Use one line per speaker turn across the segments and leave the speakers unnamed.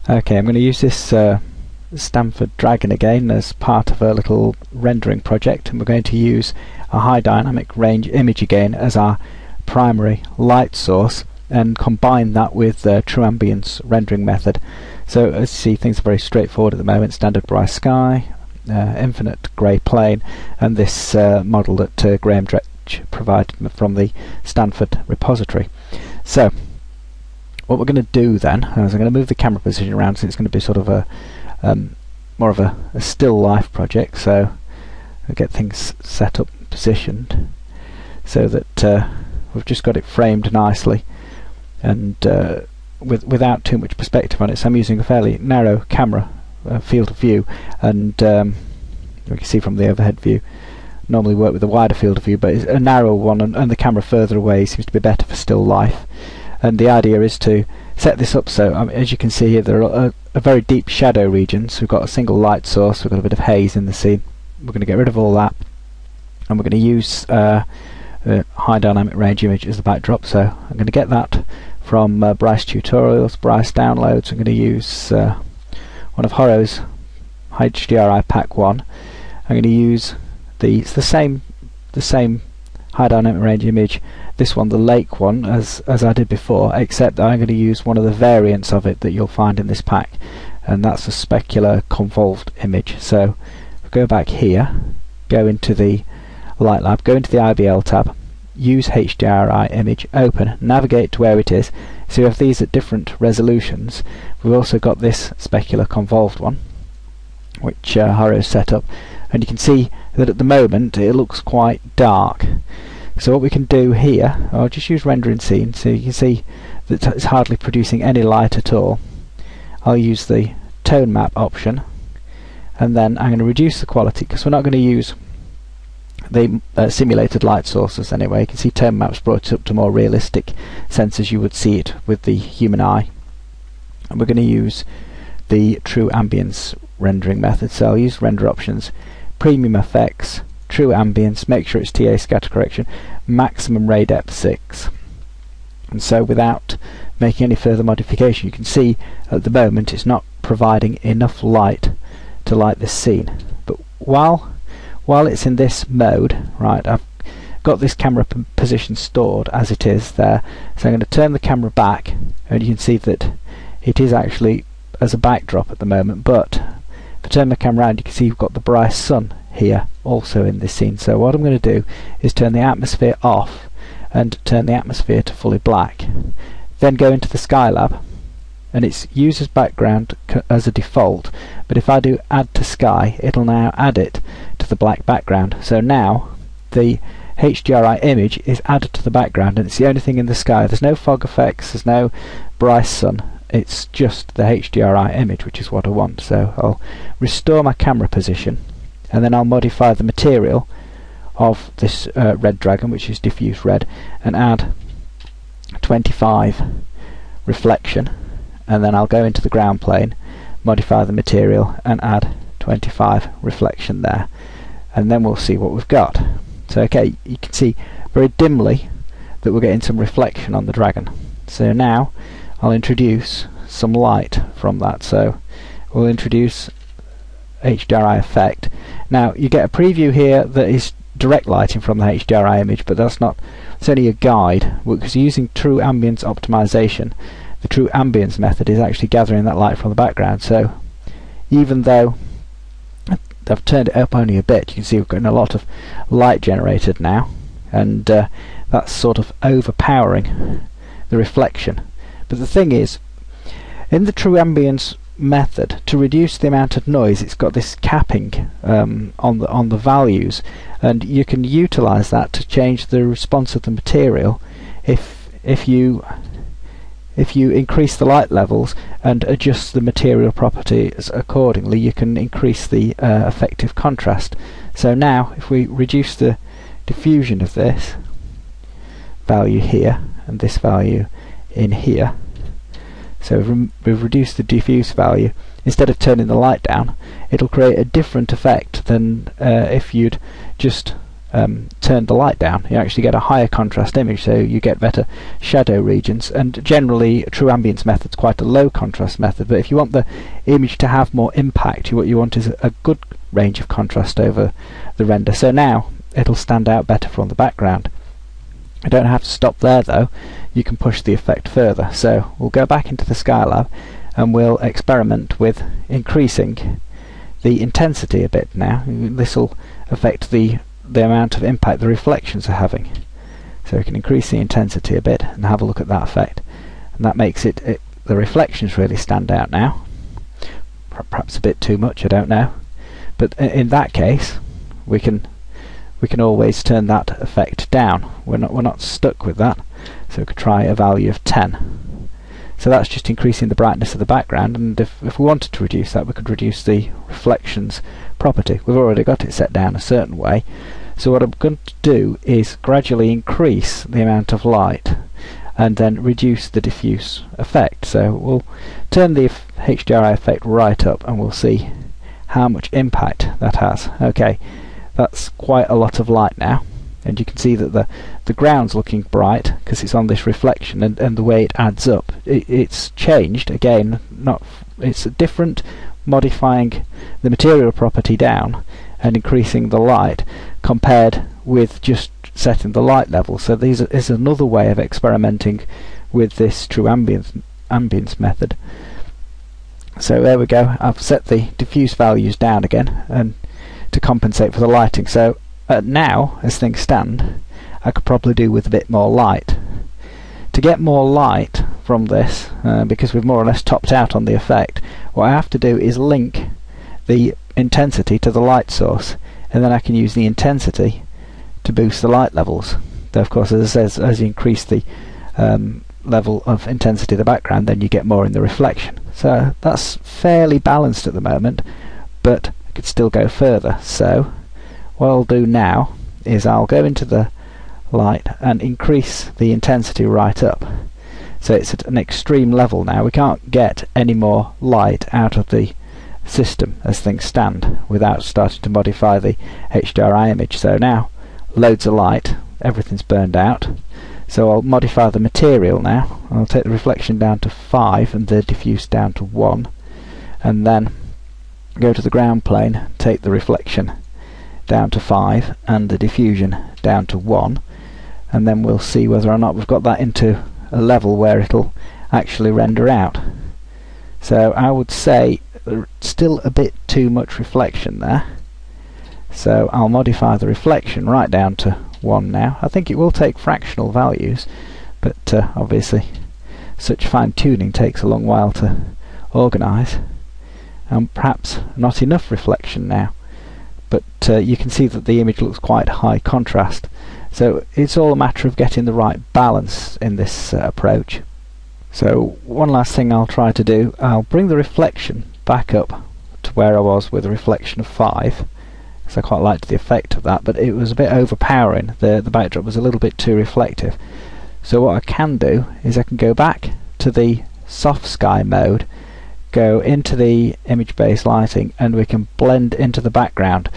Okay, I'm going to use this Stanford Dragon again as part of a little rendering project, and we're going to use a high dynamic range image again as our primary light source and combine that with the true ambience rendering method. So as you see, things are very straightforward at the moment. Standard Bryce sky, infinite grey plane, and this model that Graham Dretch provided from the Stanford repository. So what we're going to do then is I'm going to move the camera position around, so it's going to be sort of a more of a still life project. So I'll get things set up, positioned, so that we've just got it framed nicely and without too much perspective on it. So I'm using a fairly narrow camera field of view, and you can see from the overhead view, normally work with a wider field of view, but it's a narrow one, and the camera further away seems to be better for still life. And the idea is to set this up so, as you can see here, there are a very deep shadow region. So we've got a single light source, we've got a bit of haze in the scene. We're going to get rid of all that, and we're going to use high dynamic range image as the backdrop. So I'm going to get that from Bryce tutorials, Bryce downloads. I'm going to use one of Horo's HDRI pack 1. I'm going to use the same high dynamic range image, this one, the lake one, as I did before, except that I'm going to use one of the variants of it that you'll find in this pack, and that's a Specular Convolved image. So go back here, go into the Light Lab, go into the IBL tab, use HDRI image, open, navigate to where it is. So you have these at different resolutions. We've also got this Specular Convolved one, which Horo set up, and you can see that at the moment it looks quite dark. So what we can do here, I'll just use render in scene, so you can see that it's hardly producing any light at all. I'll use the tone map option, and then I'm going to reduce the quality, because we're not going to use the simulated light sources anyway. You can see tone maps brought up to more realistic sense as you would see it with the human eye. And we're going to use the true ambience rendering method. So I'll use render options, premium effects, true ambience, make sure it's TA scatter correction, maximum ray depth 6. And so without making any further modification, you can see at the moment it's not providing enough light to light this scene. But while it's in this mode, right, I've got this camera position stored as it is there, so I'm going to turn the camera back, and you can see that it is actually as a backdrop at the moment. But if I turn the camera around, you can see you've got the Bryce sun here also in this scene. So what I'm going to do is turn the atmosphere off and turn the atmosphere to fully black, then go into the Skylab, and it's used as background as a default, but if I do add to sky, it'll now add it to the black background. So now the HDRI image is added to the background, and it's the only thing in the sky. There's no fog effects, there's no Bryce sun, it's just the HDRI image, which is what I want. So I'll restore my camera position, and then I'll modify the material of this red dragon, which is diffuse red, and add 25 reflection, and then I'll go into the ground plane, modify the material, and add 25 reflection there, and then we'll see what we've got. So okay, you can see very dimly that we're getting some reflection on the dragon. So now I'll introduce some light from that. So we'll introduce HDRI effect. Now you get a preview here that is direct lighting from the HDRI image, but that's not, it's only a guide, because using true ambience optimization, the true ambience method is actually gathering that light from the background. So even though I've turned it up only a bit, you can see we're getting a lot of light generated now, and that's sort of overpowering the reflection. But the thing is, in the true ambience method, to reduce the amount of noise, it's got this capping on the values, and you can utilize that to change the response of the material. If you increase the light levels and adjust the material properties accordingly, you can increase the effective contrast. So now if we reduce the diffusion of this value here and this value in here, so we've reduced the diffuse value, instead of turning the light down, it'll create a different effect than if you'd just turn the light down, you actually get a higher contrast image, so you get better shadow regions. And generally true ambience method is quite a low contrast method, but if you want the image to have more impact, what you want is a good range of contrast over the render. So now it'll stand out better from the background. I don't have to stop there though, you can push the effect further. So we'll go back into the Skylab and we'll experiment with increasing the intensity a bit now. This will affect the amount of impact the reflections are having. So we can increase the intensity a bit and have a look at that effect, and that makes the reflections really stand out now. Perhaps a bit too much, I don't know, but in that case we can always turn that effect down. We're not stuck with that, so we could try a value of 10. So that's just increasing the brightness of the background, and if we wanted to reduce that, we could reduce the reflections property. We've already got it set down a certain way, so what I'm going to do is gradually increase the amount of light and then reduce the diffuse effect. So we'll turn the HDRI effect right up and we'll see how much impact that has. Okay, that's quite a lot of light now, and you can see that the ground's looking bright because it's on this reflection, and the way it adds up, it's changed again. It's different, modifying the material property down and increasing the light compared with just setting the light level. So this is another way of experimenting with this true ambience method. So there we go, I've set the diffuse values down again and to compensate for the lighting. So now, as things stand, I could probably do with a bit more light. To get more light from this, because we've more or less topped out on the effect, what I have to do is link the intensity to the light source, and then I can use the intensity to boost the light levels. Though of course, as it says, as you increase the level of intensity of the background, then you get more in the reflection. So that's fairly balanced at the moment, but I could still go further. So what I'll do now is I'll go into the light and increase the intensity right up. So it's at an extreme level now. We can't get any more light out of the system as things stand without starting to modify the HDRI image. So now loads of light, everything's burned out. So I'll modify the material now. I'll take the reflection down to 5 and the diffuse down to 1, and then go to the ground plane, take the reflection down to 5 and the diffusion down to 1, and then we'll see whether or not we've got that into a level where it'll actually render out. So I would say still a bit too much reflection there, so I'll modify the reflection right down to 1 now. I think it will take fractional values, but obviously such fine tuning takes a long while to organise, and perhaps not enough reflection now. But you can see that the image looks quite high contrast, so it's all a matter of getting the right balance in this approach. So one last thing I'll try to do, I'll bring the reflection back up to where I was with a reflection of 5, because I quite liked the effect of that, but it was a bit overpowering. The backdrop was a little bit too reflective. So what I can do is I can go back to the soft sky mode, go into the image based lighting, and we can blend into the background.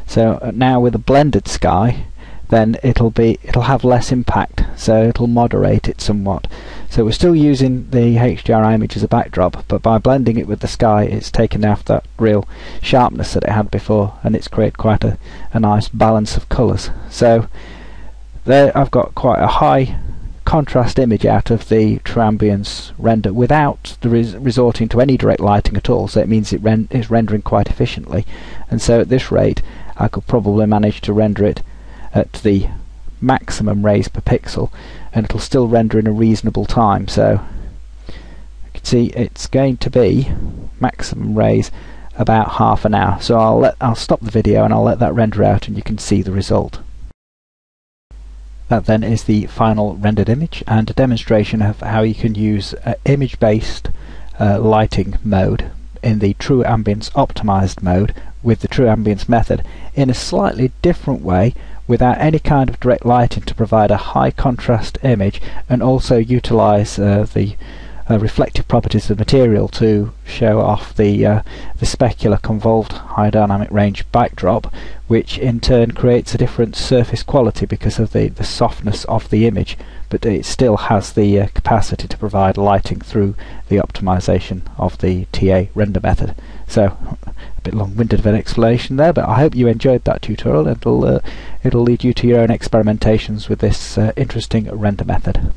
So now with a blended sky, then it'll have less impact, so it'll moderate it somewhat. So we're still using the HDRI image as a backdrop, but by blending it with the sky, it's taken off that real sharpness that it had before, and it's created quite a nice balance of colours. So there I've got quite a high contrast image out of the true ambience render without the resorting to any direct lighting at all. So it means it's rendering quite efficiently, and so at this rate I could probably manage to render it at the maximum rays per pixel, and it'll still render in a reasonable time. So you can see it's going to be maximum rays about half an hour. So I'll stop the video and I'll let that render out, and you can see the result. That then is the final rendered image, and a demonstration of how you can use image-based lighting mode in the true ambience optimized mode with the true ambience method in a slightly different way, without any kind of direct lighting, to provide a high contrast image and also utilize the reflective properties of the material to show off the specular convolved high dynamic range backdrop, which in turn creates a different surface quality because of the softness of the image, but it still has the capacity to provide lighting through the optimization of the TA render method. So a bit long-winded of an explanation there, but I hope you enjoyed that tutorial. It'll lead you to your own experimentations with this interesting render method.